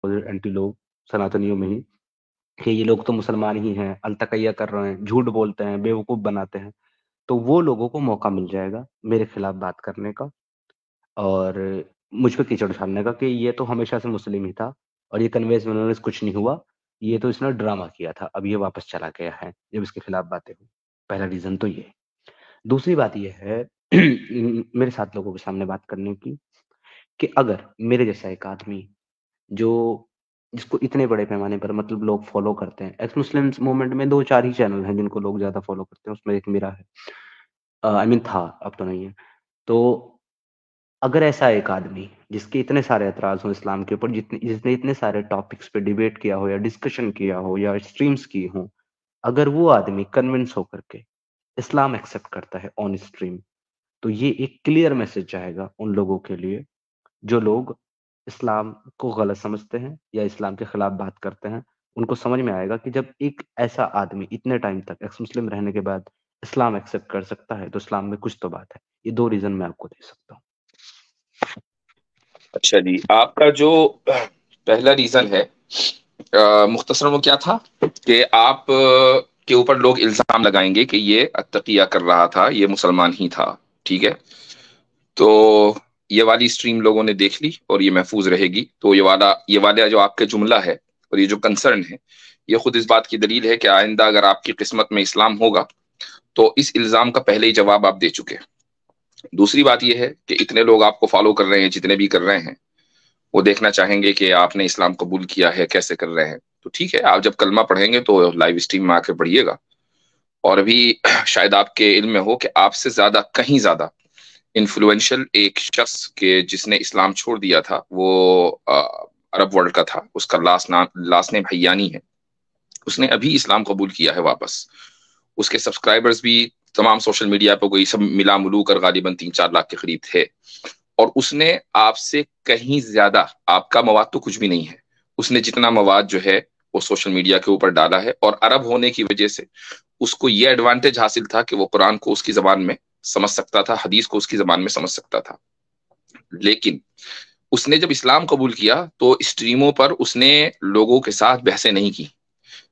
Opposite anti लोग सनातनियों में ही, कि ये लोग तो मुसलमान ही हैं, अलतकैया कर रहे हैं, झूठ बोलते हैं, बेवकूफ़ बनाते हैं। तो वो लोगों को मौका मिल जाएगा मेरे खिलाफ बात करने का और मुझ पे कीचड़ उछालने का कि ये तो हमेशा से मुस्लिम ही था और ये कन्वेंस में उन्होंने कुछ नहीं हुआ, ये तो इसने ड्रामा किया था, अब ये वापस चला गया है, जब इसके खिलाफ बातें हुई। पहला रीज़न तो ये है। दूसरी बात ये है मेरे साथ लोगों के सामने बात करने की, कि अगर मेरे जैसा एक आदमी जो जिसको इतने बड़े पैमाने पर मतलब लोग फ़ॉलो करते हैं, एक्स मुस्लिम्स मूवमेंट में 2-4 ही चैनल हैं जिनको लोग ज़्यादा फ़ॉलो करते हैं, उसमें एक मेरा है। आई मीन था, अब तो नहीं है। तो अगर ऐसा एक आदमी जिसके इतने सारे एतराज़ हों इस्लाम के ऊपर, जिसने इतने सारे टॉपिक्स पे डिबेट किया हो या डिस्कशन किया हो या स्ट्रीम्स की हों, अगर वो आदमी कन्विंस होकर के इस्लाम एक्सेप्ट करता है ऑन स्ट्रीम, तो ये एक क्लियर मैसेज जाएगा उन लोगों के लिए जो लोग इस्लाम को गलत समझते हैं या इस्लाम के खिलाफ बात करते हैं। उनको समझ में आएगा कि जब एक ऐसा आदमी इतने टाइम तक एक्स मुस्लिम रहने के बाद इस्लाम एक्सेप्ट कर सकता है, तो इस्लाम में कुछ तो बात है। ये 2 रीज़न मैं आपको दे सकता हूँ। अच्छा जी, आपका जो पहला रीजन है मुख्तसर वो क्या था कि आप के ऊपर लोग इल्जाम लगाएंगे कि ये अत्तकिया कर रहा था, ये मुसलमान ही था। ठीक है, तो ये वाली स्ट्रीम लोगों ने देख ली और ये महफूज रहेगी। तो ये वाला जो आपके जुमला है और ये जो कंसर्न है, ये खुद इस बात की दलील है कि आइंदा अगर आपकी किस्मत में इस्लाम होगा तो इस इल्जाम का पहले ही जवाब आप दे चुके हैं। दूसरी बात यह है कि इतने लोग आपको फॉलो कर रहे हैं, जितने भी कर रहे हैं, वो देखना चाहेंगे कि आपने इस्लाम कबूल किया है, कैसे कर रहे हैं। तो ठीक है, आप जब कलमा पढ़ेंगे तो लाइव स्ट्रीम में आके पढ़िएगा। और अभी शायद आपके इल्म में हो कि आपसे ज्यादा, कहीं ज्यादा इन्फ्लुएंशियल एक शख्स के जिसने इस्लाम छोड़ दिया था, वो अरब वर्ल्ड का था। उसका लास्ट नेम हयानी है। उसने अभी इस्लाम कबूल किया है वापस। उसके सब्सक्राइबर्स भी तमाम सोशल मीडिया पर कोई सब मिला मुलू कर गालिबन 3-4 लाख के करीब थे। और उसने आपसे कहीं ज्यादा, आपका मवाद तो कुछ भी नहीं है, उसने जितना मवाद जो है वो सोशल मीडिया के ऊपर डाला है। और अरब होने की वजह से उसको ये एडवांटेज हासिल था कि वो कुरान को उसकी जबान में समझ सकता था, हदीस को उसकी जबान में समझ सकता था। लेकिन उसने जब इस्लाम कबूल किया तो स्ट्रीमों पर उसने लोगों के साथ बहसें नहीं की।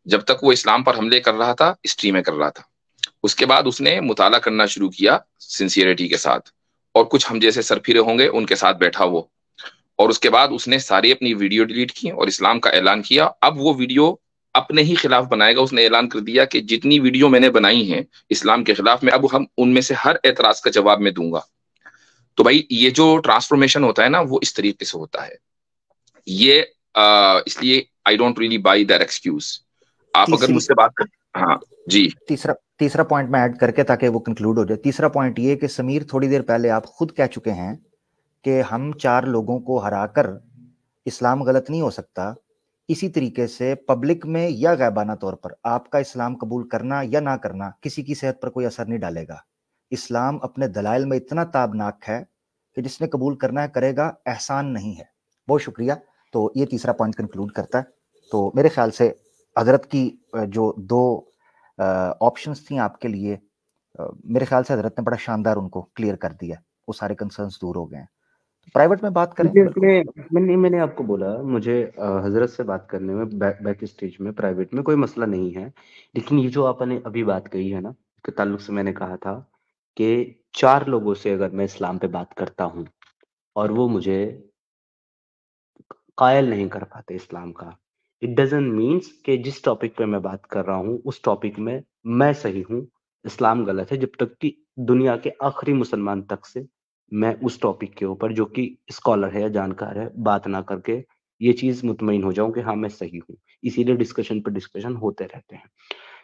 जब तक वो इस्लाम पर हमले कर रहा था, स्ट्रीमें कर रहा था। उसके बाद उसने मुताला करना शुरू किया सिंसियरिटी के साथ, और कुछ हम जैसे सरफिरे होंगे उनके साथ बैठा वो। और उसके बाद उसने सारी अपनी वीडियो डिलीट की और इस्लाम का ऐलान किया। अब वो वीडियो अपने ही खिलाफ बनाएगा। उसने ऐलान कर दिया कि जितनी वीडियो मैंने बनाई हैं इस्लाम के खिलाफ में, अब हम उनमें से हर एतराज का जवाब मैं दूंगा। तो भाई ये जो ट्रांसफॉर्मेशन होता है ना, वो इस तरीके से होता है। ये इसलिए I don't really by that excuse. आप अगर तीसरी मुझसे बात कर, हाँ जी, तीसरा तीसरा पॉइंट मैं ऐड करके ताकि वो कंक्लूड हो जाए। तीसरा पॉइंट ये कि समीर थोड़ी देर पहले आप खुद कह चुके हैं कि हम 4 लोगों को हराकर इस्लाम गलत नहीं हो सकता। इसी तरीके से पब्लिक में या गैबाना तौर पर आपका इस्लाम कबूल करना या ना करना किसी की सेहत पर कोई असर नहीं डालेगा। इस्लाम अपने दलाइल में इतना ताबनाक है कि जिसने कबूल करना है करेगा, एहसान नहीं है। बहुत शुक्रिया। तो ये तीसरा पॉइंट कंक्लूड करता है। तो मेरे ख्याल से हजरत की जो 2 ऑप्शंस थी आपके लिए, मेरे ख्याल से हजरत ने बड़ा शानदार उनको क्लियर कर दिया। वो सारे कंसर्न्स दूर हो गए हैं। तो प्राइवेट में बात करें। मैंने आपको बोला मुझे हज़रत से बात करने में बैक स्टेज में प्राइवेट में कोई मसला नहीं है। लेकिन ये जो आपने अभी बात कही है ना, के ताल्लुक से मैंने कहा था कि 4 लोगों से अगर मैं इस्लाम पे बात करता हूँ और वो मुझे कायल नहीं कर पाते इस्लाम का, इट डज़न्ट मीन्स कि जिस टॉपिक पे मैं बात कर रहा हूँ, उस टॉपिक में मैं सही हूँ, इस्लाम गलत है, जब तक कि दुनिया के आखिरी मुसलमान तक से मैं उस टॉपिक के ऊपर, जो कि स्कॉलर है या जानकार है, बात ना करके ये चीज़ मुतमईन हो जाऊँ कि हाँ, मैं सही हूँ। इसीलिए डिस्कशन पे डिस्कशन होते रहते हैं।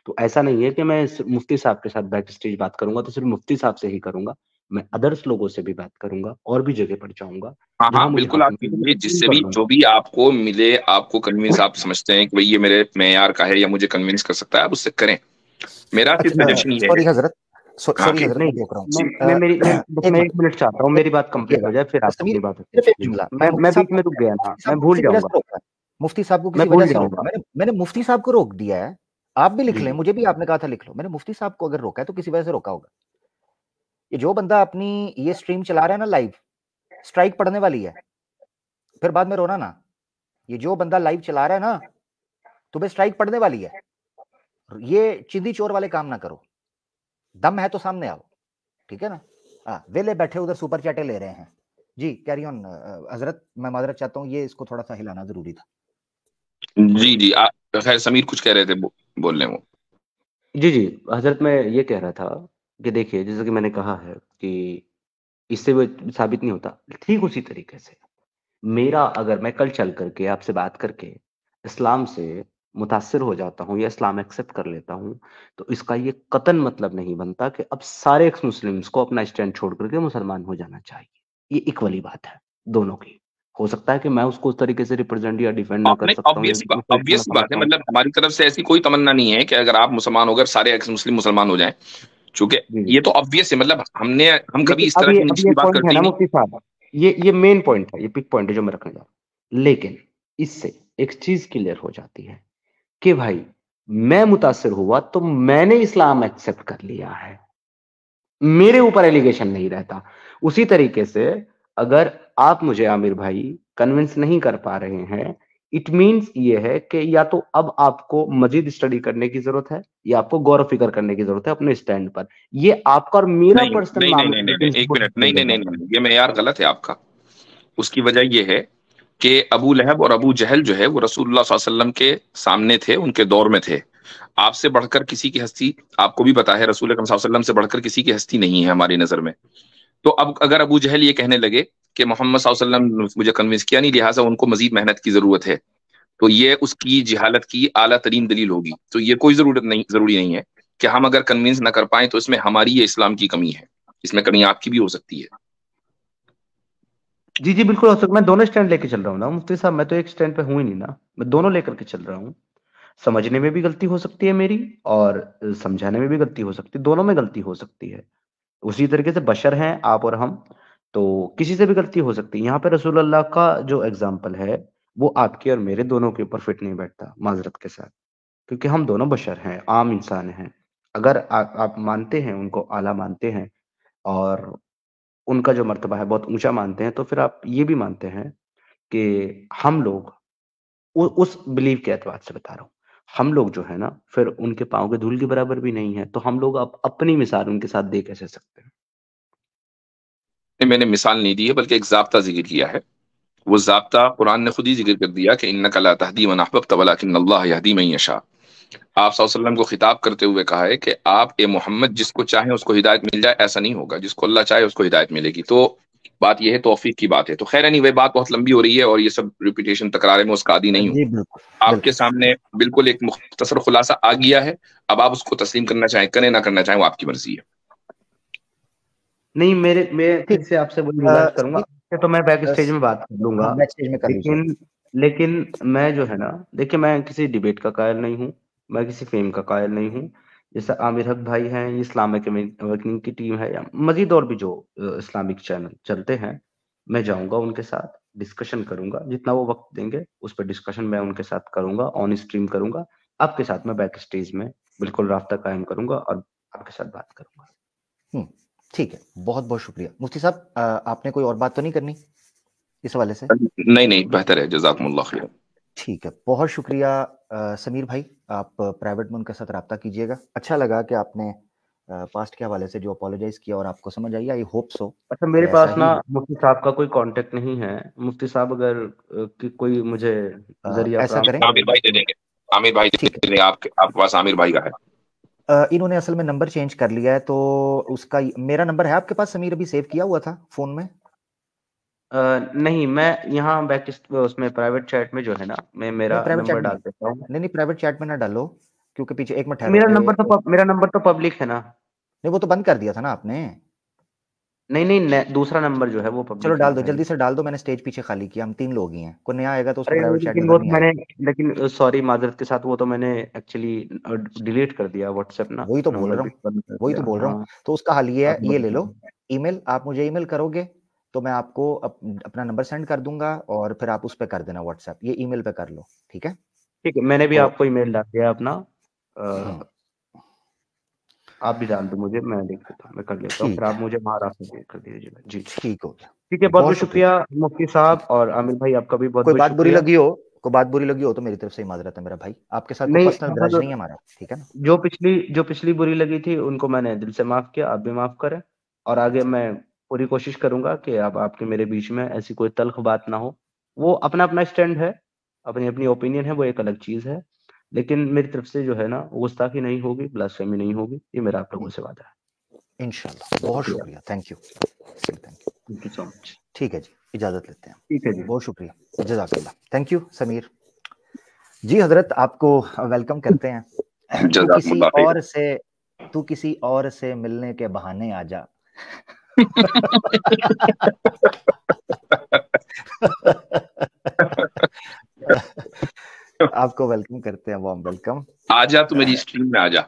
तो ऐसा नहीं है कि मैं मुफ्ती साहब के साथ बैक स्टेज बात करूँगा, तो सिर्फ़ मुफ्ती साहब से ही करूँगा। मैं अदर्स लोगों से भी बात करूँगा और भी जगह पर जाऊँगा, हाँ जहाँ हाँ मुझे बिल्कुल, हक आप मिले तो कीजिए। मैं तस्लीम जिससे कर भी लूँगा। जो भी आपको मिले, आपको कन्विंस आप समझते हैं कि भाई ये मेरे मेयार का है या मुझे कन्विंस कर सकता है, आप उससे करें। मेरा सिर्फ अच्छा, सजेशन ये है। सॉरी हजरत, हाँ सॉरी जी, हजरत, नहीं, मैं रोक रहा मैं हूँ। मेरी मैं बस एक मैं मिनट, 1 मिनट चाहता हूँ, मेरी बात कंप्लीट रुकिएगा हो जाए, फिर आप समीर। अपनी बात रखिए सिर्फ एक प्लीज़। जुमला, मैंने मुफ्ती मैं साहब बीच में रुक गया ना, मैं को भूल किसी वजह से जाऊँगा, रोका है। मुफ्ती साहब को मैं किसी वजह भूल से रोका, जाऊँगा। मैंने मुफ्ती साहब को रोक दिया है। आप भी लिख लें, जी, मुझे भी आपने कहा था लिख लो। मैंने मुफ्ती साहब को अगर रोका है तो किसी वजह से रोका होगा। ये जो बंदा अपनी ये स्ट्रीम चला रहा है ना लाइव, स्ट्राइक पड़ने वाली है, फिर बाद में रोना ना। ये जो बंदा लाइव चला रहा है ना, तुम्हें स्ट्राइक पड़ने वाली है। ये चिंदी चोर वाले काम ना करो, दम है तो सामने आओ, ठीक है ना। हाँ, वेले बैठे उधर सुपर चैटे ले रहे हैं जी। कैरी ऑन हजरत, मैं माजरत चाहता हूँ, ये इसको थोड़ा सा हिलाना जरूरी था। जी जी, खैर समीर कुछ कह रहे थे, बोल रहे वो। जी जी हजरत, मैं ये कह रहा था कि देखिए, जैसे कि मैंने कहा है कि इससे वो साबित नहीं होता, ठीक उसी तरीके से मेरा, अगर मैं कल चल करके आपसे बात करके इस्लाम से मुतासिर हो जाता हूँ या इस्लाम एक्सेप्ट कर लेता हूँ, तो इसका ये कतन मतलब नहीं बनता कि अब सारे एक्स मुस्लिम्स को अपना स्टैंड छोड़ करके मुसलमान हो जाना चाहिए। ये इक्वली बात है दोनों की। हो सकता है कि मैं उसको उस तरीके से रिप्रेजेंट या डिफेंड ना कर नहीं, सकता हूँ या उस तरीके ऑब्वियस से बात है, समझता हूँ। मतलब हमारी तरफ से ऐसी कोई तमन्ना नहीं है कि अगर आप मुसलमान हो, अगर सारे एक्स मुस्लिम मुसलमान हो जाएं, चूंकि जी जी, ये तो ऑब्वियस है, मतलब हम कभी लेकिन इस तरह की अब ये निचली बात पॉइंट है करते ही ना नहीं। मुफ्ती साहब, ये मेन पॉइंट है, ये पिक पॉइंट है जो मैं रखने जा रहा हूँ। लेकिन इससे एक चीज क्लियर हो जाती है कि भाई, मैं मुतासिर हुआ तो मैंने इस्लाम एक्सेप्ट कर लिया है, मेरे ऊपर एलिगेशन नहीं रहता। उसी तरीके से अगर आप मुझे आमिर भाई कन्विंस नहीं कर पा रहे हैं, इट मींस ये है कि या तो अब आपको मजीद स्टडी करने की जरूरत है या आपको गौर फिक्र करने की जरूरत है अपने स्टैंड पर। ये आपका और मेरा नहीं पर्सनल नहीं नहीं मामला नहीं है, नहीं नहीं, लेकिन एक वो मिनट, नहीं डिफरेंट नहीं हो नहीं जाता नहीं, ये मेयार गलत है आपका। उसकी वजह ये है कि अबू लहब और अबू जहल जो है वो रसूलुल्लाह सल्लल्लाहु अलैहि वसल्लम के सामने थे, उनके दौर में थे। आपसे बढ़कर किसी की हस्ती, आपको भी पता है, रसूल अकरम सल्लल्लाहु अलैहि वसल्लम से बढ़कर किसी की हस्ती नहीं है हमारी नजर में। तो अब अगर अबू जहल ये कहने लगे कि मोहम्मद सल्लल्लाहु अलैहि वसल्लम मुझे कन्विंस किया नहीं, लिहाजा उनको मजीद मेहनत की जरूरत है, तो ये उसकी जिहालत की आला तरीन दलील होगी। तो ये कोई जरूरी नहीं है कि हम अगर कन्विंस ना कर पाए तो इसमें हमारी ये इस्लाम की कमी है, इसमें कमी आपकी भी हो सकती है। जी जी, बिल्कुल हो सकता। मैं दोनों स्टैंड लेके चल रहा हूँ ना मुफ्ती साहब, मैं तो एक स्टैंड पे हूं ही नहीं ना, मैं दोनों लेकर के चल रहा हूँ। समझने में भी गलती हो सकती है मेरी, और समझाने में भी गलती हो सकती है, दोनों में गलती हो सकती है। उसी तरीके से बशर हैं आप और हम, तो किसी से भी गलती हो सकती है। यहाँ पे रसूल अल्लाह का जो एग्जाम्पल है वो आपके और मेरे दोनों के ऊपर फिट नहीं बैठता, माजरत के साथ, क्योंकि हम दोनों बशर हैं, आम इंसान हैं। अगर आप मानते हैं, उनको आला मानते हैं और उनका जो मर्तबा है बहुत ऊंचा मानते हैं, तो फिर आप ये भी मानते हैं कि हम लोग उस बिलीव के एतबार से बता रहा हूँ, हम लोग जो है ना फिर उनके पाँव के धूल के बराबर भी नहीं है, तो हम लोग अपनी मिसाल उनके साथ दे कैसे सकते हैं। मैंने मिसाल नहीं दी है, बल्कि एक जाब्ता जिक्र किया है। वो जाब्ता कुरान ने खुद ही जिक्र कर दिया कि इन्नका ला तहदी मन अहबब्त वलाकिन्नल्लाह यहदी मन यशा। आप सल्लल्लाहु अलैहि वसल्लम को खिताब करते हुए कहा है कि आप ए मोहम्मद जिसको चाहे उसको हिदायत मिल जाए, ऐसा नहीं होगा, जिसको अल्लाह चाहे उसको हिदायत मिलेगी। तो बात यह है, तौफीक की बात है। तो खैर नहीं, वह बात बहुत लंबी हो रही है और ये सब रिपीटेशन तकरारे में उसका आदी नहीं हूँ। जी बिल्कुल आपके बिल्कुल। सामने बिल्कुल एक मुख्तसर खुलासा आ गया है। अब आप उसको तस्लीम करना चाहें करें, ना करना चाहें वो आपकी मर्जी है। नहीं, मैं फिर ठीक। से आपसे वही गुजारिश करूंगा, तो मैं बैक स्टेज में बात कर लूंगा। हाँ, बैक स्टेज में कर लीजिए। लेकिन लेकिन मैं जो है ना, देखिए, मैं किसी डिबेट का कायल नहीं हूँ, मैं किसी फेम का कायल नहीं हूँ। जैसे आमिर हक भाई हैं, ये इस्लामिक अवेकनिंग की टीम है, या मजीद और भी जो इस्लामिक चैनल चलते हैं, मैं जाऊंगा उनके साथ, डिस्कशन करूंगा, जितना वो वक्त देंगे उस पर डिस्कशन मैं उनके साथ करूंगा, ऑन स्ट्रीम करूंगा। आपके साथ मैं बैक स्टेज में बिल्कुल राब्ता कायम करूंगा और आपके साथ बात करूंगा। ठीक है, बहुत बहुत शुक्रिया मुफ्ती साहब। आपने कोई और बात तो नहीं करनी इस हवाले से? नहीं नहीं, बेहतर है, जज़ाकुमुल्लाह खैर। ठीक है, बहुत शुक्रिया। समीर भाई, आप प्राइवेट में उनके साथ रब्ता कीजिएगा। अच्छा लगा कि आपने पास्ट के हवाले से जो अपोलोजाइज किया और आपको समझ आई। आई होप सो अच्छा, मेरे ऐसा पास ही ना हो। मुफ्ती साहब का कोई कांटेक्ट नहीं है। मुफ्ती साहब अगर कोई मुझे जरिया ऐसा फराहम करें, आमिर भाई दे देंगे, आमिर भाई दे ठीक है। देंगे, आपके पास आमिर भाई का है। इन्होंने असल में नंबर चेंज कर लिया है, तो उसका मेरा नंबर है आपके पास समीर? अभी सेव किया हुआ था फोन में? नहीं, मैं यहाँ बैक उसमें प्राइवेट चैट में जो है ना, मैं नहीं, मेरा प्राइवेट चैट नंबर में डाल देता हूँ। नहीं, प्राइवेट चैट में ना डालो, क्योंकि पीछे एक मिनट ठहरो। मेरा नंबर तो पब्लिक है ना। नहीं, वो तो बंद कर दिया था ना आपने। नहीं नहीं, दूसरा नंबर जो है वो चलो पब्लिक है डाल ना दो, भाई। जल्दी से डाल दो। मैंने स्टेज पीछे खाली किया, हम 3 लोग ही हैं। कोई नया आएगा तो उसको अरे नहीं, प्राइवेट चैट नजर नहीं आएगा। लेकिन सॉरी, माजरत के साथ, वो तो मैंने एक्चुअली डिलीट कर दिया व्हाट्सएप ना, वही तो बोल नंबर रहा भी हूँ, बंद कर वही दिया। तो बोल रहा हूँ। हाँ, तो उसका हल ये है, अब ये ले लो ईमेल। आप मुझे ईमेल करोगे तो मैं आपको अपना नंबर सेंड कर दूंगा, और फिर आप उस पर कर देना व्हाट्सएप। ये ईमेल पे कर लो, ठीक है? ठीक है, मैंने भी तो आपको ईमेल डाल दिया अपना। हम्म, आप भी डाल दो मुझे, मैं देख लेता हूँ, मैं कर लेता हूँ, फिर ठीक आप है, मुझे वहाँ रास्ते कर दीजिएगा। जी जी, ठीक हो गया। ठीक है, बहुत बहुत बहुत शुक्रिया। शुक्रिया मुफ्ती साहब, और आमिर भाई आपका भी बहुत कोई बहुत बात बुरी शुक्रिया। लगी हो को बात बुरी लगी हो तो मेरी तरफ से माजरत है मेरा भाई, आपके साथ कोई नहीं, पर्सनल ग्रज नहीं है हमारा, ठीक है ना। जो पिछली बुरी लगी थी उनको मैंने दिल से माफ किया, आप भी माफ करें। और आगे मैं पूरी कोशिश करूंगा कि अब आपके मेरे बीच में ऐसी कोई तल्ख बात ना हो। वो अपना अपना स्टैंड है, अपनी अपनी ओपिनियन है, वो एक अलग चीज है। लेकिन मेरी तरफ से जो है ना, गुस्ताखी नहीं होगी, ब्लास्फेमी नहीं होगी, ये मेरा आप लोगों से वादा है। इंशाल्लाह, बहुत शुक्रिया, thank you, thank you so much. ठीक है जी, इजाजत लेते हैं। ठीक है जी, बहुत शुक्रिया, जज़ाकल्लाह, थैंक यू समीर जी। हजरत आपको वेलकम करते हैं। तू किसी और से मिलने के बहाने आ जा। आपको वेलकम करते हैं, वार्म वेलकम। आजा तो मेरी स्ट्रीम में आजा।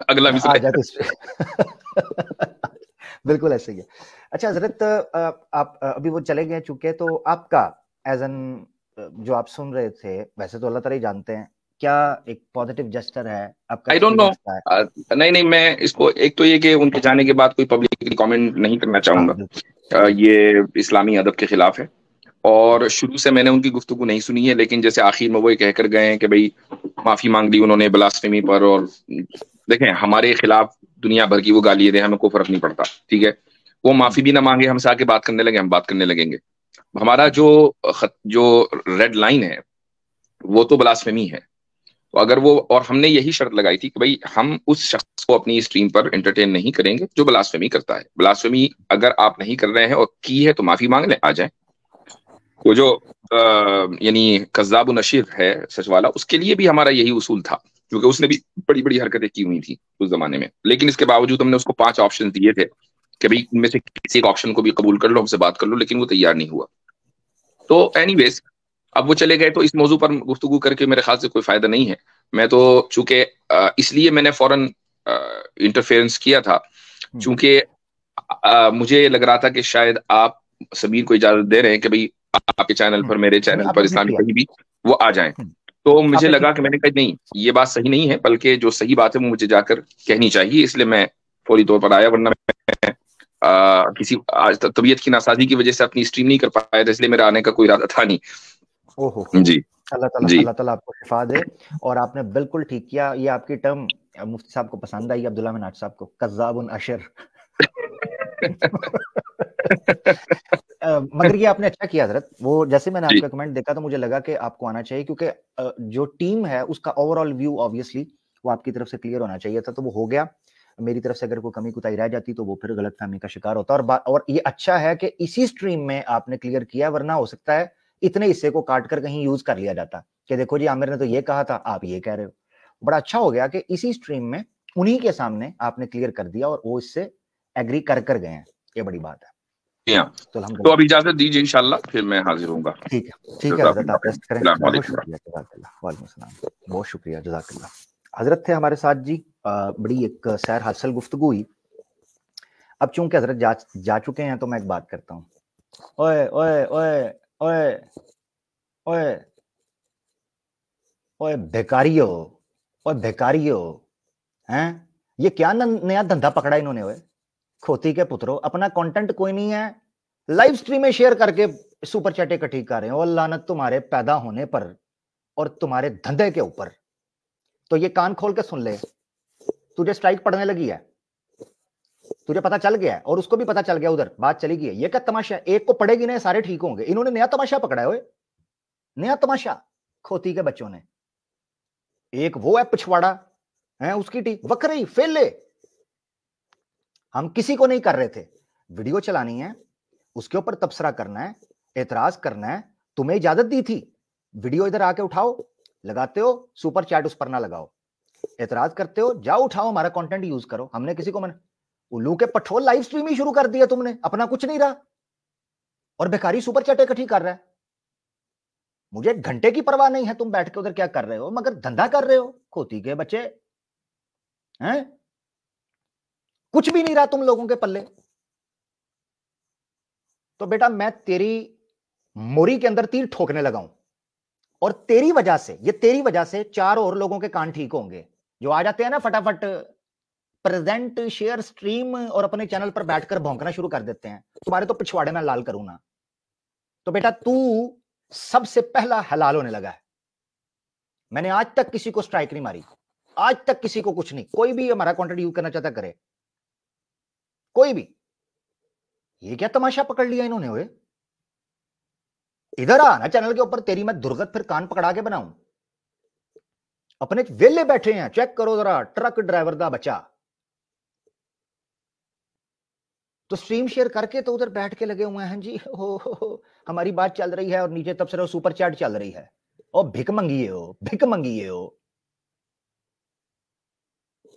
अगला मिसरा आजा तो बिल्कुल ऐसे ही है। अच्छा हजरत, आप अभी वो चले गए चुके, तो आपका एज एन जो आप सुन रहे थे, वैसे तो अल्लाह ताला ही जानते हैं, क्या एक पॉजिटिव जेस्चर है आपका? आई डोंट नो, नहीं मैं इसको, एक तो ये कि उनके जाने के बाद कोई पब्लिकली कमेंट नहीं करना चाहूंगा, ये इस्लामी अदब के खिलाफ है। और शुरू से मैंने उनकी गुफ्तगू नहीं सुनी है, लेकिन जैसे आखिर में वो कहकर गए हैं कि भाई माफी मांग ली उन्होंने ब्लास्फेमी पर, और देखें हमारे खिलाफ दुनिया भर की वो गालियां दें, हमें कोई फर्क नहीं पड़ता, ठीक है। वो माफी भी ना मांगे, हमसे आके बात करने लगे, हम बात करने लगेंगे। हमारा जो रेड लाइन है वो तो ब्लास्फेमी है। तो अगर वो, और हमने यही शर्त लगाई थी कि भाई हम उस शख्स को अपनी स्ट्रीम पर एंटरटेन नहीं करेंगे जो ब्लास्फेमी करता है। ब्लास्फेमी अगर आप नहीं कर रहे हैं और की है तो माफी मांग लें, आ जाए। वो जो यानी कज़्ज़ाब नशीर है, सच वाला, उसके लिए भी हमारा यही उसूल था, क्योंकि उसने भी बड़ी बड़ी हरकतें की हुई थी उस जमाने में। लेकिन इसके बावजूद हमने उसको 5 ऑप्शन दिए थे कि भाई इनमें से किसी एक ऑप्शन को भी कबूल कर लो, हमसे बात कर लो, लेकिन वो तैयार नहीं हुआ। तो एनीवेज, अब वो चले गए, तो इस मौजू पर गुफ्तगू करके मेरे ख्याल से कोई फायदा नहीं है। मैं तो चूंकि इसलिए मैंने फौरन इंटरफेरेंस किया था, चूंकि मुझे लग रहा था कि शायद आप समीर को इजाजत दे रहे हैं कि भाई आपके चैनल पर, मेरे चैनल पर, इस्लामी कहीं भी वो आ जाएं। तो मुझे लगा कि मैंने कहा नहीं, ये बात सही नहीं है, बल्कि जो सही बात है वो मुझे जाकर कहनी चाहिए, इसलिए मैं फौरी तौर पर आया। वरना मैं किसी आज तबीयत की नासाजी की वजह से अपनी स्ट्रीम नहीं कर पाया था, इसलिए मेरा आने का कोई इरादा था नहीं। ओहो जी, अल्लाह ताला आपको शिफा दे। और आपने बिल्कुल ठीक किया, ये आपकी टर्म मुफ्ती साहब को पसंद आई, अब्दुल्ला मिनाज साहब को, कज़्ज़ाबुन अशर। मगर ये आपने अच्छा किया हजरत। वो जैसे मैंने आपका कमेंट देखा तो मुझे लगा कि आपको आना चाहिए, क्योंकि जो टीम है उसका ओवरऑल व्यू ऑब्वियसली वो आपकी तरफ से क्लियर होना चाहिए था, तो वो हो गया। मेरी तरफ से अगर कोई कमी कुताही रह जाती तो वो फिर गलतफहमी का शिकार होता। और ये अच्छा है कि इसी स्ट्रीम में आपने क्लियर किया, वरना हो सकता है इतने हिस्से को काट कर कहीं यूज कर लिया जाता कि देखो जी आमिर ने तो ये कहा था, आप ये कह रहे हो। बड़ा अच्छा हो गया कि इसी स्ट्रीम में उन्हीं के सामने आपने क्लियर कर दिया और वो इससे एग्री कर गए हैं, ये बड़ी बात है। तो अब इजाजत दीजिए, इंशाल्लाह फिर मैं हाजिर होऊंगा। ठीक है हजरत, आप रेस्ट करें। बहुत शुक्रिया, वालेकुम सलाम, बहुत शुक्रिया, जज़ाकल्लाह। हजरत थे हमारे साथ जी, बड़ी एक सैर हासिल गुफ्तगू हुई। अब चूंकि हजरत जा चुके हैं तो मैं एक बात करता हूँ। ओए ओए ओए ओए ओए ओए बेकारियो, ओए बेकारियो, हैं ये क्या नया धंधा पकड़ा इन्होंने? ओए खोती के पुत्रो, अपना कंटेंट कोई नहीं है, लाइव स्ट्रीम में शेयर करके सुपर चैट इकट्ठी कर रहे हो। और लानत तुम्हारे पैदा होने पर और तुम्हारे धंधे के ऊपर। तो ये कान खोल के सुन ले, तुझे स्ट्राइक पड़ने लगी है, तुझे पता चल गया है, और उसको भी पता चल गया, उधर बात चली गई है। ये क्या तमाशा है? एक को पड़ेगी नहीं, सारे ठीक होंगे। इन्होंने नया तमाशा पकड़ा है, नया तमाशा, खोती के बच्चों ने। एक वो है पिछवाड़ा है, उसकी टीम वक्री फेले। हम किसी को नहीं कर रहे थे, वीडियो चलानी है, उसके ऊपर तबसरा करना है, एतराज करना है, तुम्हें इजाजत दी थी। वीडियो इधर आके उठाओ, लगाते हो सुपर चैट उस पर ना लगाओ, एतराज करते हो जाओ उठाओ, हमारा कंटेंट यूज करो। हमने किसी को उल्लू के पठोल लाइव स्ट्रीम ही शुरू कर दिया तुमने, अपना कुछ नहीं रहा और बेकारी सुपर चैट इकट्ठी कर रहा है। मुझे एक घंटे की परवाह नहीं है तुम बैठ के उधर क्या कर रहे हो, मगर धंधा कर रहे हो खोती के बच्चे हैं। कुछ भी नहीं रहा तुम लोगों के पल्ले। तो बेटा मैं तेरी मोरी के अंदर तीर ठोकने लगा हूं, और तेरी वजह से, ये तेरी वजह से 4 और लोगों के कान ठीक होंगे जो आ जाते हैं ना फटाफट प्रेजेंट शेयर स्ट्रीम और अपने चैनल पर बैठकर भौंकना शुरू कर देते हैं। तुम्हारे तो पिछवाड़े में लाल करूं ना। तो बेटा तू सबसे पहला हलाल होने लगा है, मैंने आज तक किसी को स्ट्राइक नहीं मारी, आज तक किसी को कुछ नहीं। कोई भी हमारा कंटेंट यूज करना चाहता करे, कोई भी। ये क्या तमाशा पकड़ लिया इन्होंने? हुए इधर आ ना चैनल के ऊपर, तेरी मैं दुर्गत फिर कान पकड़ा के बनाऊं। अपने वेले बैठे हैं, चेक करो जरा, ट्रक ड्राइवर दा बच्चा। तो स्ट्रीम शेयर करके तो उधर बैठ के लगे हुए हैं जी, हो, हमारी बात चल रही है और नीचे तब से सुपर चैट चल रही है, और भिक मंगिए हो, भिक मंगिए हो।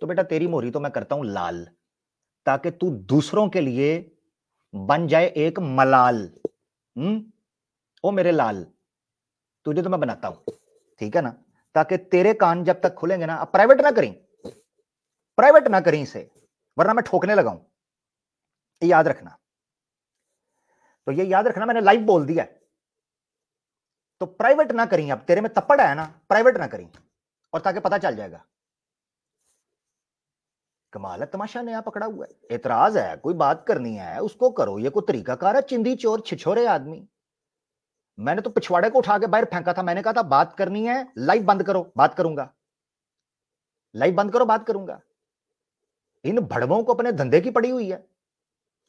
तो बेटा तेरी मोहरी तो मैं करता हूं लाल, ताकि तू दूसरों के लिए बन जाए एक मलाल। ओ मेरे लाल, तुझे तो मैं बनाता हूं, ठीक है ना? ताकि तेरे कान जब तक खुलेंगे ना, अब प्राइवेट ना करें, प्राइवेट ना करें इसे, वरना मैं ठोकने लगाऊं, याद रखना। तो ये याद रखना, मैंने लाइव बोल दिया, तो प्राइवेट ना करें। अब तेरे में तप्पड़ है ना, प्राइवेट ना करें, और ताकि पता चल जाएगा। कमाल है, तमाशा नया पकड़ा हुआ है। एतराज है, कोई बात करनी है उसको करो, ये कोई तरीकाकार है? चिंदी चोर छिछोरे आदमी। मैंने तो पिछवाड़े को उठा के बाहर फेंका था, मैंने कहा था बात करनी है, लाइव बंद करो, बात करूंगा, लाइव बंद करो, बात करूंगा। इन भड़वों को अपने धंधे की पड़ी हुई है,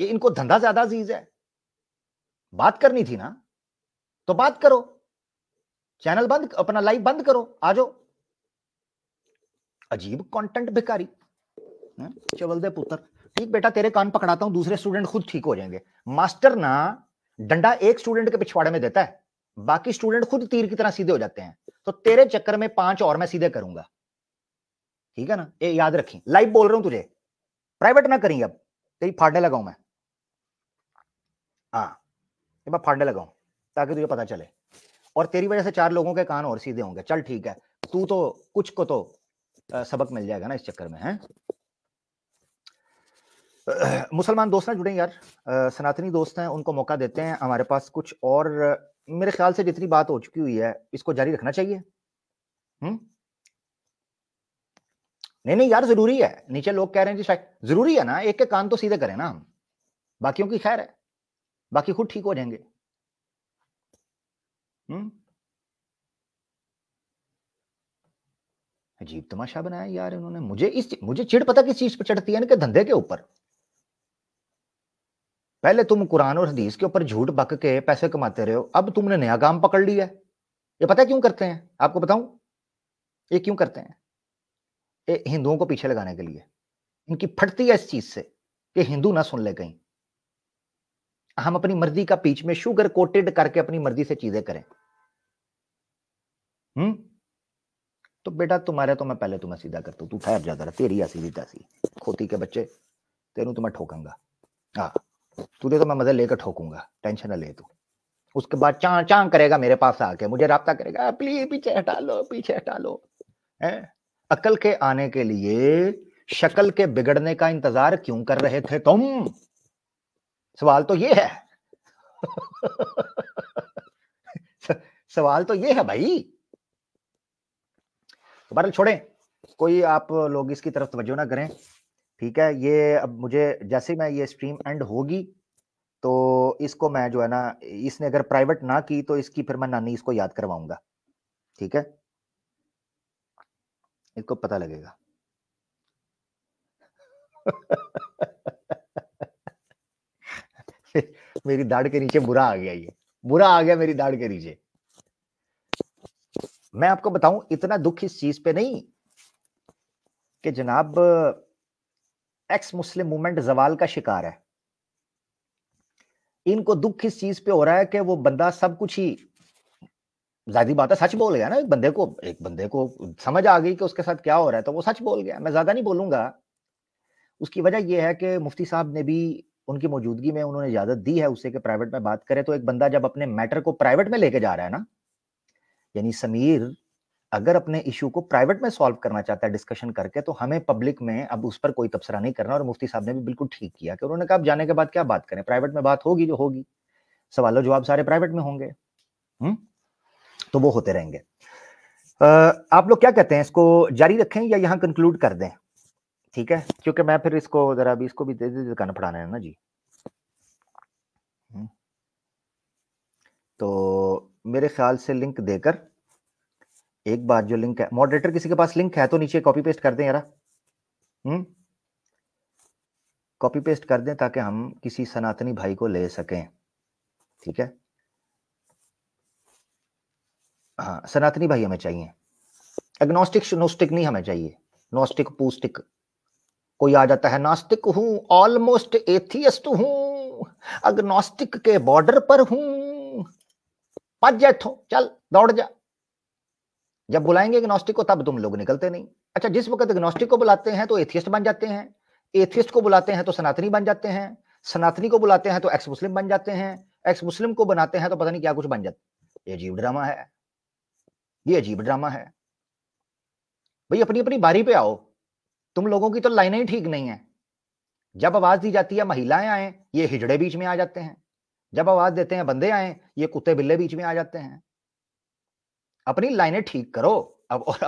ये इनको धंधा ज्यादा अजीज है। बात करनी थी ना, तो बात करो, चैनल बंद, अपना लाइव बंद करो, आ जाओ। अजीब कंटेंट भिखारी, चवल दे पुत्र। ठीक बेटा, तेरे कान पकड़ाता हूं, दूसरे स्टूडेंट खुद ठीक हो जाएंगे। मास्टर ना डंडा एक स्टूडेंट के पिछवाड़े में देता है, बाकी स्टूडेंट खुद तीर की तरह सीधे हो जाते हैं। तो तेरे चक्कर में 5 और मैं सीधे करूंगा, ठीक है ना? ये याद रखी, लाइव बोल रहा हूं तुझे, प्राइवेट ना करेंगे। अब तेरी फाड़ने लगाऊं मैं, हाँ, मैं फाड़ने लगाऊं ताकि तुझे पता चले, और तेरी वजह से 4 लोगों के कान और सीधे होंगे। चल ठीक है, तू तो कुछ को तो सबक मिल जाएगा ना इस चक्कर में, है? मुसलमान दोस्त ना जुड़े यार, सनातनी दोस्त हैं, उनको मौका देते हैं। हमारे पास कुछ और, मेरे ख्याल से जितनी बात हो चुकी हुई है, इसको जारी रखना चाहिए। नहीं नहीं यार, जरूरी है। नीचे लोग कह रहे हैं जी शायद जरूरी है ना, एक के कान तो सीधे करें ना हम, बाकियों की खैर है, बाकी खुद ठीक हो जाएंगे। अजीब तमाशा बनाया यार इन्होंने। मुझे चिढ़ पता किस चीज पर चढ़ती है, इनके धंधे के ऊपर। पहले तुम कुरान और हदीस के ऊपर झूठ बक के पैसे कमाते रहे हो, अब तुमने नया काम पकड़ लिया है। ये पता है क्यों करते हैं? आपको बताऊं ये क्यों करते हैं? ये हिंदुओं को पीछे लगाने के लिए। इनकी फटती है इस चीज से कि हिंदू ना सुन ले कहीं, हम अपनी मर्जी का बीच में शुगर कोटेड करके अपनी मर्जी से चीजें करें। तो बेटा तुम्हारे तो मैं पहले तुम्हें सीधा करता हूं, तू ठहर जा जरा, तेरी ऐसी भी तैसी खोती के बच्चे, तेनू तो मैं ठोकूंगा। हाँ, तुझे तो मैं मजे लेकर ठोकूंगा, टेंशन ना ले तू। उसके बाद चां चां करेगा मेरे पास आके, मुझे राब्ता करेगा, प्लीज पीछे हटा लो, पीछे हटा लो। अकल के आने के लिए शक्ल के बिगड़ने का इंतजार क्यों कर रहे थे तुम? सवाल तो ये है। सवाल तो ये है भाई। बहरहाल छोड़ें, कोई आप लोग इसकी तरफ तवज्जो ना करें, ठीक है? ये अब मुझे जैसे मैं ये स्ट्रीम एंड होगी तो इसको मैं जो है ना, इसने अगर प्राइवेट ना की तो इसकी फिर मैं नानी इसको याद करवाऊंगा, ठीक है? इसको पता लगेगा। मेरी दाढ़ के नीचे बुरा आ गया, ये बुरा आ गया मेरी दाढ़ के नीचे। मैं आपको बताऊं, इतना दुख इस चीज पे नहीं कि जनाब एक्स मुस्लिम मूवमेंट जवाल का शिकार है। इनको दुख इस चीज पे हो रहा है कि वो बंदा सब कुछ ही, जाहिर बात है सच बोल गया ना। एक बंदे को समझ आ गई कि उसके साथ क्या हो रहा है, तो वो सच बोल गया। मैं ज्यादा नहीं बोलूंगा। उसकी वजह यह है कि मुफ्ती साहब ने भी उनकी मौजूदगी में उन्होंने इजाजत दी है उसे कि प्राइवेट में बात करे। तो एक बंदा जब अपने मैटर को प्राइवेट में लेके जा रहा है ना, यानी समीर अगर अपने इशू को प्राइवेट में सॉल्व करना चाहता है डिस्कशन करके, तो हमें पब्लिक में अब उस पर कोई तबसरा नहीं करना। और मुफ्ती साहब ने भी बिल्कुल ठीक किया कि उन्होंने कहा अब जाने के बाद क्या बात करें, प्राइवेट में बात होगी जो होगी, सवालों जवाब सारे प्राइवेट में होंगे। तो वो होते रहेंगे। आप लोग क्या कहते हैं, इसको जारी रखें या यहां कंक्लूड कर दें? ठीक है, क्योंकि मैं फिर इसको जरा अभी इसको भी दे दुकान पढ़ाना है ना जी। तो मेरे ख्याल से लिंक देकर एक बात, जो लिंक है, मॉडरेटर किसी के पास लिंक है तो नीचे कॉपी पेस्ट कर दें यार, कॉपी पेस्ट कर दें ताकि हम किसी सनातनी भाई को ले सकें, ठीक है। हाँ, सनातनी भाई हमें चाहिए, एग्नोस्टिक नोस्टिक नहीं हमें चाहिए, नोस्टिक पूस्टिक। कोई आ जाता है नास्तिक हूं, ऑलमोस्ट एथियस्ट हूं, अग्नोस्टिक के बॉर्डर पर हूं, पज जाए तो चल दौड़ जा। जब बुलाएंगे एग्नोस्टिक को तब तुम लोग निकलते नहीं। अच्छा, जिस वक्त एग्नोस्टिक को बुलाते हैं तो एथियस्ट बन जाते हैं, एथियस्ट को बुलाते हैं तो सनातनी बन जाते हैं, सनातनी को बुलाते हैं तो एक्स मुस्लिम बन जाते हैं, एक्स मुस्लिम को बनाते हैं तो पता नहीं क्या कुछ बन जाते। ये अजीब ड्रामा है, ये अजीब ड्रामा है भाई। अपनी अपनी बारी पे आओ, तुम लोगों की तो लाइनें ही ठीक नहीं है। जब आवाज दी जाती है महिलाएं आए, ये हिजड़े बीच में आ जाते हैं, जब आवाज देते हैं बंदे आए, ये कुत्ते बिल्ले बीच में आ जाते हैं। अपनी लाइनें ठीक करो अब, और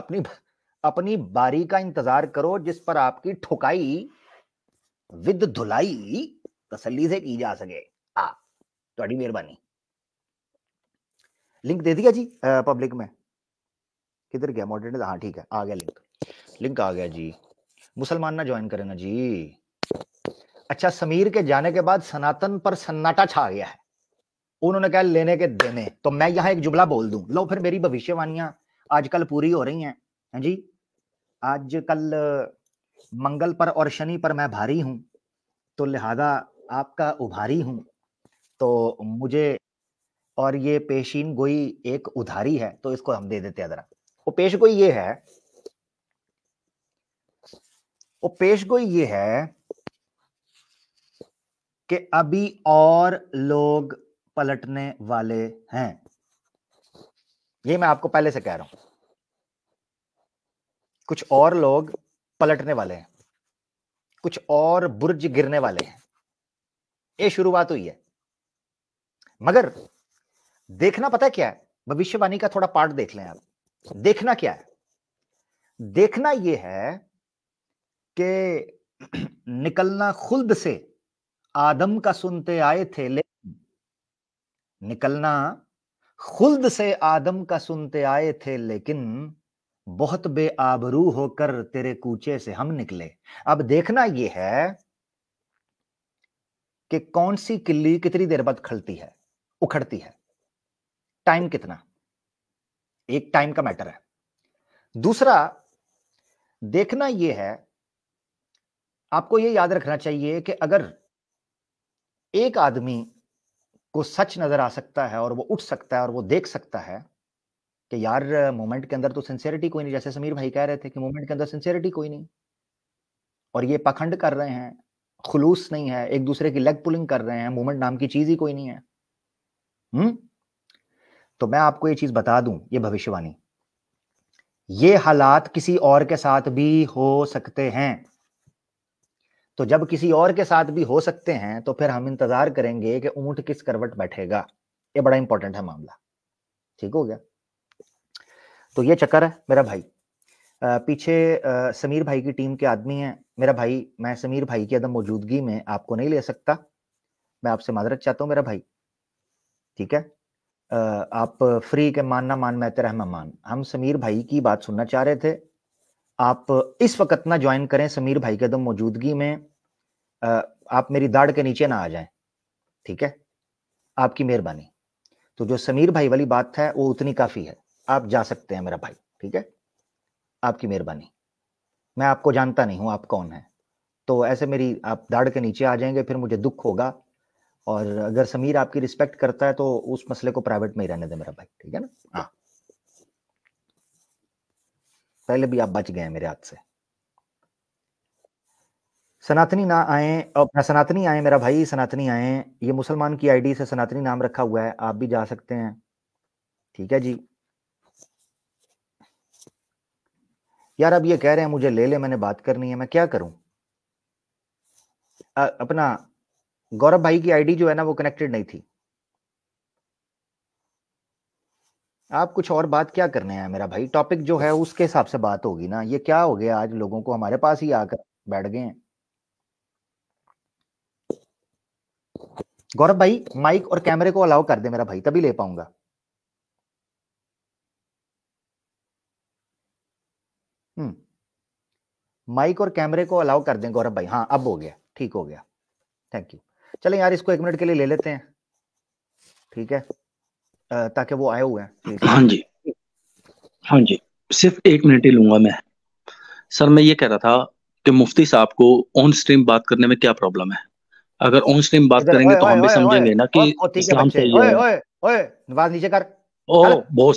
अपनी बारी का इंतजार करो जिस पर आपकी ठुकाई विद धुलाई तसल्ली से की जा सके। थोड़ी मेहरबानी। लिंक दे दिया जी पब्लिक में, किधर गया मॉडरेटर? हाँ ठीक है, आ गया लिंक, लिंक आ गया जी। मुसलमान ना ज्वाइन करें ना जी। अच्छा, समीर के जाने के बाद सनातन पर सन्नाटा छा गया है, उन्होंने कहा लेने के देने। तो मैं यहां एक जुमला बोल दूं, लो फिर मेरी भविष्यवाणियां आजकल पूरी हो रही हैं। हाँ जी, आजकल मंगल पर और शनि पर मैं भारी हूं, तो लिहाजा आपका उभारी हूं, तो मुझे, और ये पेशीन गोई एक उधारी है, तो इसको हम दे देते हैं जरा। वो पेश गोई ये है, वो पेश गोई ये है कि अभी और लोग पलटने वाले हैं। ये मैं आपको पहले से कह रहा हूं, कुछ और लोग पलटने वाले हैं, कुछ और बुर्ज गिरने वाले हैं। ये शुरुआत हुई है, मगर देखना पता है क्या है? भविष्यवाणी का थोड़ा पार्ट देख लें आप। देखना क्या है? देखना यह है कि निकलना खुल्द से आदम का सुनते आए थे, लेकिन निकलना खुल्द से आदम का सुनते आए थे, लेकिन बहुत बेआबरू होकर तेरे कूचे से हम निकले। अब देखना यह है कि कौन सी किल्ली कितनी देर बाद खलती है, उखड़ती है, टाइम कितना, एक टाइम का मैटर है। दूसरा देखना यह है, आपको यह याद रखना चाहिए कि अगर एक आदमी को सच नजर आ सकता है और वो उठ सकता है और वो देख सकता है कि यार मोमेंट के अंदर तो सिंसियरिटी कोई नहीं, जैसे समीर भाई कह रहे थे कि मोमेंट के अंदर सिंसियरिटी कोई नहीं, और ये पाखंड कर रहे हैं, खुलूस नहीं है, एक दूसरे की लेग पुलिंग कर रहे हैं, मूवमेंट नाम की चीज ही कोई नहीं है। तो मैं आपको ये चीज बता दूं, ये भविष्यवाणी, ये हालात किसी और के साथ भी हो सकते हैं। तो जब किसी और के साथ भी हो सकते हैं तो फिर हम इंतजार करेंगे कि ऊंट किस करवट बैठेगा। ये बड़ा इंपॉर्टेंट है मामला, ठीक हो गया? तो ये चक्कर है मेरा भाई। पीछे समीर भाई की टीम के आदमी हैं मेरा भाई, मैं समीर भाई की अदम मौजूदगी में आपको नहीं ले सकता, मैं आपसे माजरत चाहता हूं मेरा भाई, ठीक है? आप फ्री के मान ना मान मैं तेरा मेहमान। हम समीर भाई की बात सुनना चाह रहे थे, आप इस वक्त ना ज्वाइन करें समीर भाई के अदम मौजूदगी में, आप मेरी दाढ़ के नीचे ना आ जाएं, ठीक है? आपकी मेहरबानी। तो जो समीर भाई वाली बात है वो उतनी काफी है, आप जा सकते हैं मेरा भाई, ठीक है? आपकी मेहरबानी। मैं आपको जानता नहीं हूं आप कौन है, तो ऐसे मेरी आप दाढ़ के नीचे आ जाएंगे फिर मुझे दुख होगा, और अगर समीर आपकी रिस्पेक्ट करता है तो उस मसले को प्राइवेट में ही रहने दे मेरा भाई, ठीक है ना? हाँ, पहले भी आप बच गए मेरे हाथ से। सनातनी ना आए, और सनातनी आए मेरा भाई, सनातनी आए। ये मुसलमान की आईडी से सनातनी नाम रखा हुआ है, आप भी जा सकते हैं, ठीक है जी? यार अब ये कह रहे हैं मुझे ले ले, मैंने बात करनी है, मैं क्या करूं? अपना गौरव भाई की आईडी जो है ना वो कनेक्टेड नहीं थी। आप कुछ और बात क्या करने हैं मेरा भाई? टॉपिक जो है उसके हिसाब से बात होगी ना। ये क्या हो गया आज, लोगों को हमारे पास ही आकर बैठ गए हैं। गौरव भाई माइक और कैमरे को अलाउ कर दे मेरा भाई, तभी ले पाऊंगा। माइक और कैमरे को अलाउ कर दें गौरव भाई। हाँ अब हो गया, ठीक हो गया, थैंक यू। चलें यार इसको 1 मिनट के लिए ले लेते हैं, ठीक है, ताकि वो आए हुए हैं। हाँ जी, हाँ जी, सिर्फ 1 मिनट ही लूंगा मैं। सर मैं ये कह रहा था कि मुफ्ती साहब को ऑन स्ट्रीम बात करने में क्या प्रॉब्लम है? अगर ऑन स्ट्रीम बात करेंगे तो हम भी समझेंगे ना कि इस्लाम सही है। ओए आवाज नीचे कर, ओ बहुत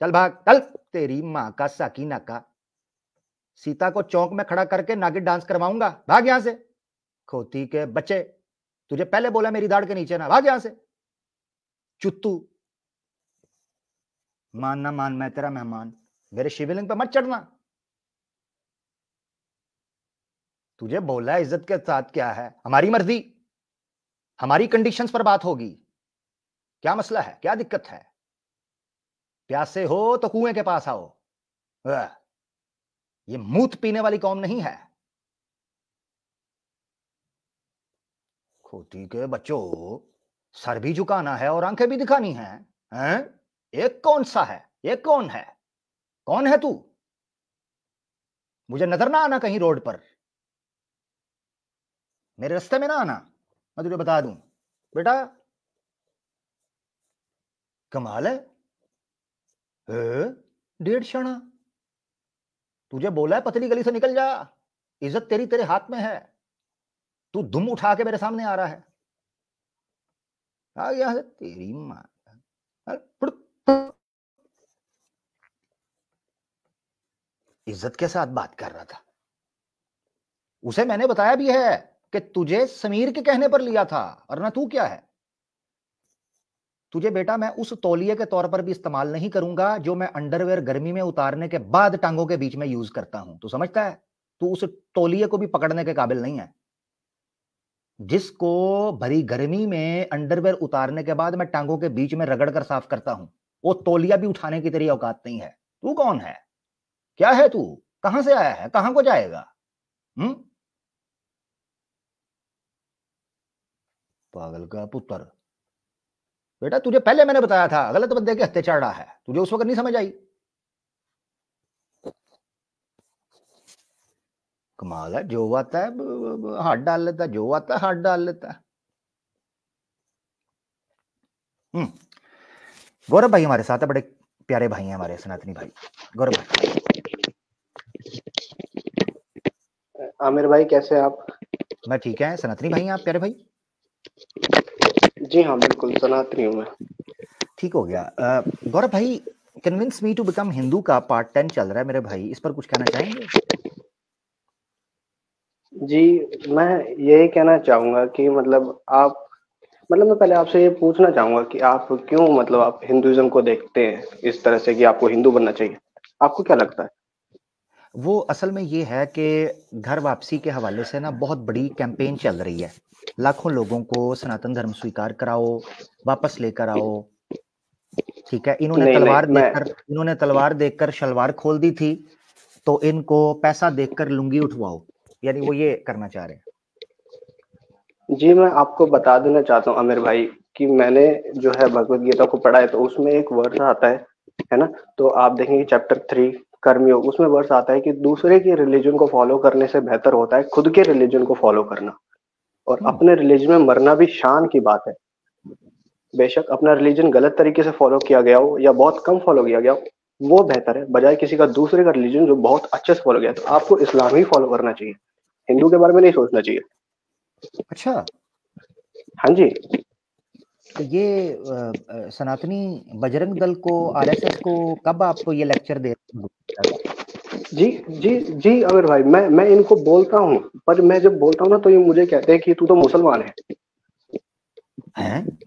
चल भाग, चल तेरी माँ का साकीना का, सीता को चौक में खड़ा करके नागिन डांस करवाऊंगा, भाग यहां से खोती के बच्चे। तुझे पहले बोला मेरी दाढ़ के नीचे ना, भाग यहां से चुत्तू। मान ना मान, मैं तेरा मेहमान, मेरे शिवलिंग पे मत चढ़ना। तुझे बोला इज्जत के साथ क्या है, हमारी मर्जी, हमारी कंडीशंस पर बात होगी। क्या मसला है, क्या दिक्कत है? प्यासे हो तो कुएं के पास आओ। ये मूत पीने वाली कौम नहीं है। खोती के बच्चों, सर भी झुकाना है और आंखें भी दिखानी है, हैं? एक कौन सा है, एक कौन है, कौन है तू? मुझे नजर ना आना कहीं रोड पर, मेरे रास्ते में ना आना, मैं तुझे बता दूं बेटा। कमाल है, 1.5 शाना। तुझे बोला है पतली गली से निकल जा, इज्जत तेरी तेरे हाथ में है, तू दुम उठा के मेरे सामने आ रहा है। आ गया है तेरी मां। इज्जत के साथ बात कर रहा था। उसे मैंने बताया भी है कि तुझे समीर के कहने पर लिया था, और ना तू क्या है। तुझे बेटा मैं उस तौलिए के तौर पर भी इस्तेमाल नहीं करूंगा जो मैं अंडरवेयर गर्मी में उतारने के बाद टांगों के बीच में यूज करता हूं। तू समझता है? तू उस तौलिए को भी पकड़ने के काबिल नहीं है, जिसको भरी गर्मी में अंडरवेयर उतारने के बाद मैं टांगों के बीच में रगड़ कर साफ करता हूं। वो तौलिया भी उठाने की तेरी औकात नहीं है। तू कौन है, क्या है तू, कहां से आया है, कहां को जाएगा? पागल का पुत्र। बेटा तुझे पहले मैंने बताया था गलत बंदे के हत्थे चढ़ रहा है, तुझे उस वक्त नहीं समझ आई। कमाल है, जो आता है हाथ डाल लेता है, जो आता है हाथ डाल लेता है। गौरव भाई हमारे साथ है, बड़े प्यारे भाई हैं हमारे सनातनी भाई। गौरव भाई। आमिर भाई कैसे हैं आप? मैं ठीक है। सनातनी भाई हैं आप प्यारे भाई? जी हाँ बिल्कुल सनातनी हूँ मैं। ठीक हो गया। गौरव भाई, convince me to become Hindu का पार्ट 10 चल रहा है मेरे भाई, इस पर कुछ कहना चाहेंगे? जी मैं यही कहना चाहूंगा कि मैं पहले आपसे ये पूछना चाहूंगा कि आप क्यों आप हिंदुइज्म को देखते हैं इस तरह से कि आपको हिंदू बनना चाहिए, आपको क्या लगता है? वो असल में ये है कि घर वापसी के हवाले से ना बहुत बड़ी कैंपेन चल रही है। लाखों लोगों को सनातन धर्म स्वीकार कराओ, वापस लेकर आओ, ठीक है। इन्होंने तलवार देखकर शलवार खोल दी थी, तो इनको पैसा देखकर लुंगी उठवाओ, यानी वो ये करना चाह रहे हैं। जी मैं आपको बता देना चाहता हूँ आमिर भाई कि मैंने जो है भगवत गीता को पढ़ा है, तो उसमें एक वर्ष आता है ना, तो आप देखेंगे चैप्टर 3 कर्मयोग, उसमें वर्ष आता है कि दूसरे के रिलीजन को फॉलो करने से बेहतर होता है खुद के रिलीजन को फॉलो करना, और अपने रिलीजन में मरना भी शान की बात है। बेशक अपना रिलीजन गलत तरीके से फॉलो किया गया हो या बहुत कम फॉलो किया गया हो, वो बेहतर है बजाय किसी का दूसरे का रिलीजन जो बहुत अच्छे से फॉलो किया। तो आपको इस्लाम ही फॉलो करना चाहिए, हिंदू के बारे में नहीं सोचना चाहिए। अच्छा, हाँ जी। तो ये सनातनी बजरंग दल को, आरएसएस को कब आप ये लेक्चर दे? जी जी जी अमीर भाई, मैं इनको बोलता हूँ, पर मैं जब बोलता हूँ ना तो ये मुझे कहते हैं कि तू तो मुसलमान है।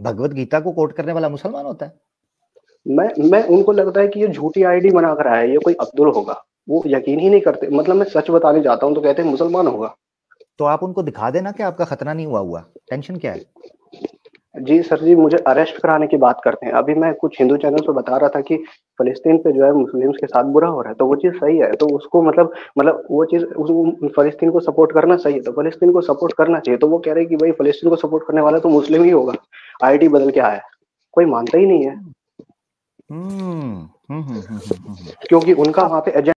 भगवत गीता को कोट करने वाला मुसलमान होता है? मैं उनको लगता है कि ये झूठी आईडी बना कर आया है, ये कोई अब्दुल होगा, वो यकीन ही नहीं करते। मैं सच बताने जाता हूँ तो कहते हैं मुसलमान होगा। तो आप उनको दिखा देना कि आपका खतना नहीं हुआ, टेंशन क्या है? जी सर जी, मुझे अरेस्ट कराने की बात करते हैं। अभी मैं कुछ हिंदू चैनल पे बता रहा था कि फलस्तीन पे जो है मुस्लिम्स के साथ बुरा हो रहा है, तो वो चीज सही है, तो उसको वो चीज फलस्तीन को सपोर्ट करना सही है, तो फलस्तीन को सपोर्ट करना चाहिए। तो वो कह रहे हैं कि भाई फलस्तीन को सपोर्ट करने वाला तो मुस्लिम ही होगा, आईडी बदल के आया, कोई मानता ही नहीं है। क्योंकि उनका वहां पे एजेंडा